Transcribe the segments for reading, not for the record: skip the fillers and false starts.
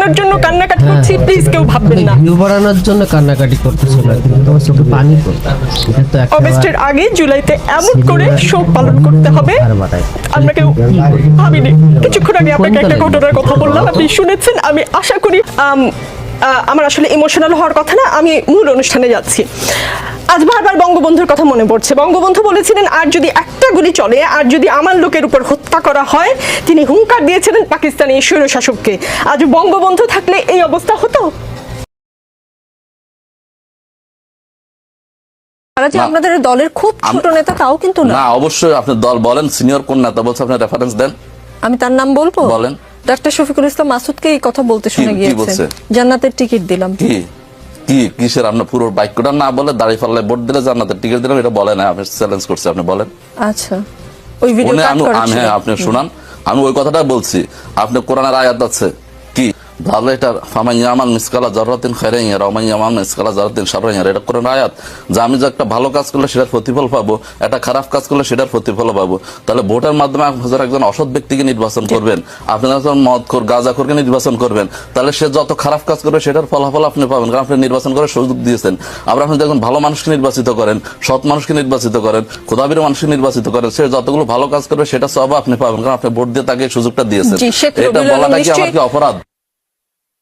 বাড়ানোর জন্য কান্নাকাটি করছি প্লিজ কেউ ভাববেন না। ভিউ বাড়ানোর জন্য কান্নাকাটি করতেছো না, কিন্তু তোমার চোখে পানি পড়ছে। এটা তো একটা অগস্টের আগে জুলাইতে এমন করে শোক পালন করতে হবে আমরা কেউ ভাবিনি। কিছুক্ষণ আগে আপনাকে একটা ঘটনার কথা বললাম, আপনি শুনেছেন। আমি আশা করি আমার আসলে ইমোশনাল হওয়ার কথা না, আমি মূল অনুষ্ঠানে যাচ্ছি। আজ বারবার বঙ্গবন্ধুর কথা মনে পড়ছে। বঙ্গবন্ধু বলেছিলেন আর যদি একটা গুলি চলে, আর যদি আমার লোকের উপর হত্যা করা হয়, তিনি হুঙ্কার দিয়েছিলেন পাকিস্তানি স্বৈরশাসককে। আজ বঙ্গবন্ধু থাকলে এই অবস্থা হতো? আপনাদের দলের খুব ছোট নেতা তাও কিন্তু না। অবশ্যই আপনি দল বলেন, সিনিয়র কোন নেতা বলছে, আপনি রেফারেন্স দেন। আমি তার নাম বলবো? বলেন। ডাক্তার শফিকুল ইসলাম মাসুদকে এই কথা বলতে শুনে গিয়েছে, জান্নাতের টিকিট দিলাম। কি কি কিসের? আপনার পুরো বাক্যটা না বলে দাঁড়িপাল্লায় ভোট দিলে জান্নাতের টিকিট দিলাম এটা বলেন না, আপনি চ্যালেঞ্জ করছে, আপনি বলেন। আচ্ছা, ওই ভিডিও কাট করেছেন। হ্যাঁ, আপনি শুনান। আমি ওই কথাটা বলছি। আপনি কোরআনের আয়াত আছে কি ভালো, এটা ফামাইয়ামান মিসকালা জাররাতিন খায়রান ইয়ারা ওয়া মাইয়ামান মিসকালা জাররাতিন শাররান ইয়ারা, এটা কোরআনের আয়াত। যে আমি যে একটা ভালো কাজ করলে সেটার প্রতিফল পাবো, একটা খারাপ কাজ করলে সেটার প্রতিফল পাবো। তাহলে ভোটের মাধ্যমে একজন অসৎ ব্যক্তিকে নির্বাচন করবেন, আপনি যখন মদখোর গাঁজাখোরকে নির্বাচন করবেন, তাহলে সে যত খারাপ কাজ করবে সেটার ফলাফল আপনি পাবেন, কারণ আপনি নির্বাচন করার সুযোগ দিয়েছেন। আবার আপনি যখন ভালো মানুষকে নির্বাচিত করেন, সৎ মানুষকে নির্বাচিত করেন, খোদাবীর মানুষকে নির্বাচিত করেন, সে যতগুলো ভালো কাজ করবে সেটা সব আপনি পাবেন, কারণ আপনি ভোট দিয়ে তাকে সুযোগটা দিয়েছেন। এটা বলাটা কি আমার কি অপরাধ?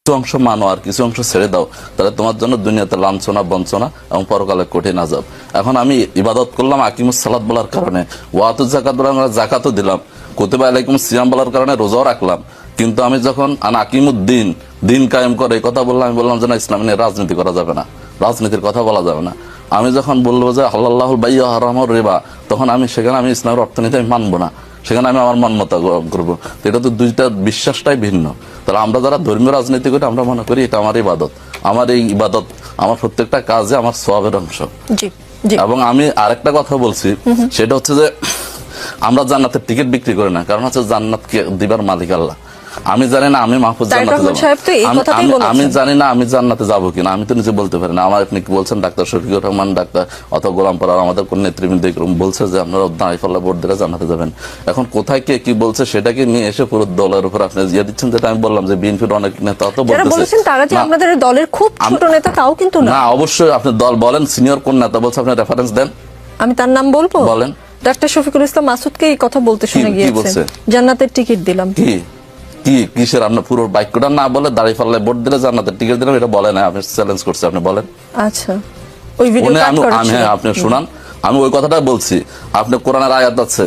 কিছু অংশ মানো আর কিছু অংশ ছেড়ে দাও, তাহলে তোমার জন্য দুনিয়াতে লাঞ্ছনা, বঞ্চনা এবং পরকালে কঠিন আযাব। এখন আমি ইবাদত করলাম আকিমুস সালাত বলার কারণে, ওয়াতুজ যাকাত বলার কারণে জাকাতও দিলাম, কুতিবা আলাইকুমুস সিয়াম বলার কারণে রোজাও রাখলাম, কিন্তু আমি যখন আকিমুদ্দিন দিন কায়েম করে এই কথা বললাম, আমি বললাম যে না, ইসলাম নিয়ে রাজনীতি করা যাবে না, রাজনীতির কথা বলা যাবে না। আমি যখন বলবো যে আল্লাহুল বাইয়া হারামুর রিবা, তখন আমি সেখানে আমি ইসলামের অর্থনীতি আমি মানবো না, সেখানে আমি আমার মন মতো করবো। এটা তো দুইটা বিশ্বাসটাই ভিন্ন। তাহলে আমরা যারা ধর্মীয় রাজনীতি করি আমরা মনে করি এটা আমার ইবাদত, আমার এই ইবাদত আমার প্রত্যেকটা কাজে আমার সওয়াবের অংশ। এবং আমি আরেকটা কথা বলছি, সেটা হচ্ছে যে আমরা জান্নাতের টিকিট বিক্রি করি না, কারণ হচ্ছে জান্নাতকে দিবার মালিক আল্লাহ। আমি জানি না আমি মাহফুজ জান্নাতে যাবো, আমি জানি না আমি জান্নাতে যাবো কিনা, আমি তো নিজে বলতে পারি না। আমার আপনি কি বলছেন ডাক্তার শফিকুর রহমান, ডাক্তার অথবা গোলাম পাড়ার আমাদের কোন নেতৃবৃন্দ বলছে যে আপনারা দাঁড়িপাল্লা ভোট দিলে জান্নাতে যাবেন। এখন কোথায় কে কি বলছে সেটাকে নিয়ে এসে পুরো দলের উপর আপনি ইয়ে দিচ্ছেন, যেটা আমি বললাম যে বিএনপির অনেক নেতা তো বলছেন তারা যে আপনাদের দলের খুব ছোট নেতা তাও কিন্তু না। অবশ্যই আপনি দল বলেন, সিনিয়র কোন নেতা বলছে, আপনি রেফারেন্স দেন। আমি তার নাম বলবো? বলেন। ডাক্তার শফিকুল ইসলাম মাসুদকে এই কথা বলতে শুনে গিয়েছে, জান্নাতের টিকিট দিলাম। কি কি কিসের? আপনার পুরো বাক্যটা না বলে দাঁড়িপাল্লায় ভোট দিলে জান্নাতের টিকিট দিলাম এটা বলেন না, আপনি চ্যালেঞ্জ করছে, আপনি বলেন। আচ্ছা, ওই ভিডিও কাট করেছেন। হ্যাঁ, আপনি শুনান। আমি ওই কথাটা বলছি। আপনি কোরআনের আয়াত আছে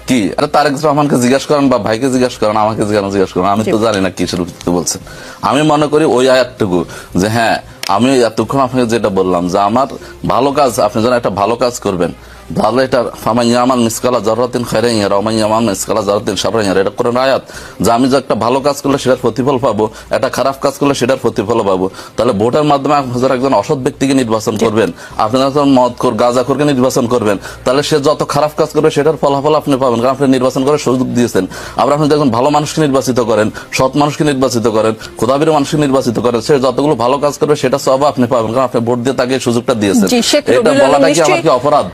কি, আরে তারেক রহমানকে জিজ্ঞাসা করেন বা ভাইকে জিজ্ঞাসা করেন, আমাকে জিজ্ঞাসা করেন, আমি তো জানি না কিসের ভিত্তিতে বলছেন। আমি মনে করি ওই আয়াতটুকু যে হ্যাঁ, আমি এতক্ষণ আপনাকে যেটা বললাম যে আমার ভালো কাজ, আপনি যেন একটা ভালো কাজ করবেন, তাহলে এটা ফামাইয়ামান মিসকালা জাররাতিন খায়রান ইয়ারা ওয়া মাইয়ামান মিসকালা জাররাতিন শাররান ইয়ারা, এটা কোরআনের আয়াত। যে আমি যে একটা ভালো কাজ করলে সেটার প্রতিফল পাবো, একটা খারাপ কাজ করলে সেটার প্রতিফল পাবো। তাহলে ভোটের মাধ্যমে একজন অসৎ ব্যক্তিকে নির্বাচন করবেন, আপনি যখন মদখোর গাঁজাখোরকে নির্বাচন করবেন, তাহলে সে যত খারাপ কাজ করবে সেটার ফলাফল আপনি পাবেন, কারণ আপনি নির্বাচন করার সুযোগ দিয়েছেন। আবার আপনি যখন ভালো মানুষকে নির্বাচিত করেন, সৎ মানুষকে নির্বাচিত করেন, খোদাবীর মানুষকে নির্বাচিত করেন, সে যতগুলো ভালো কাজ করবে সেটা সব আপনি পাবেন, কারণ আপনি ভোট দিয়ে তাকে সুযোগটা দিয়েছেন। এটা বলাটা কি আমার কি অপরাধ?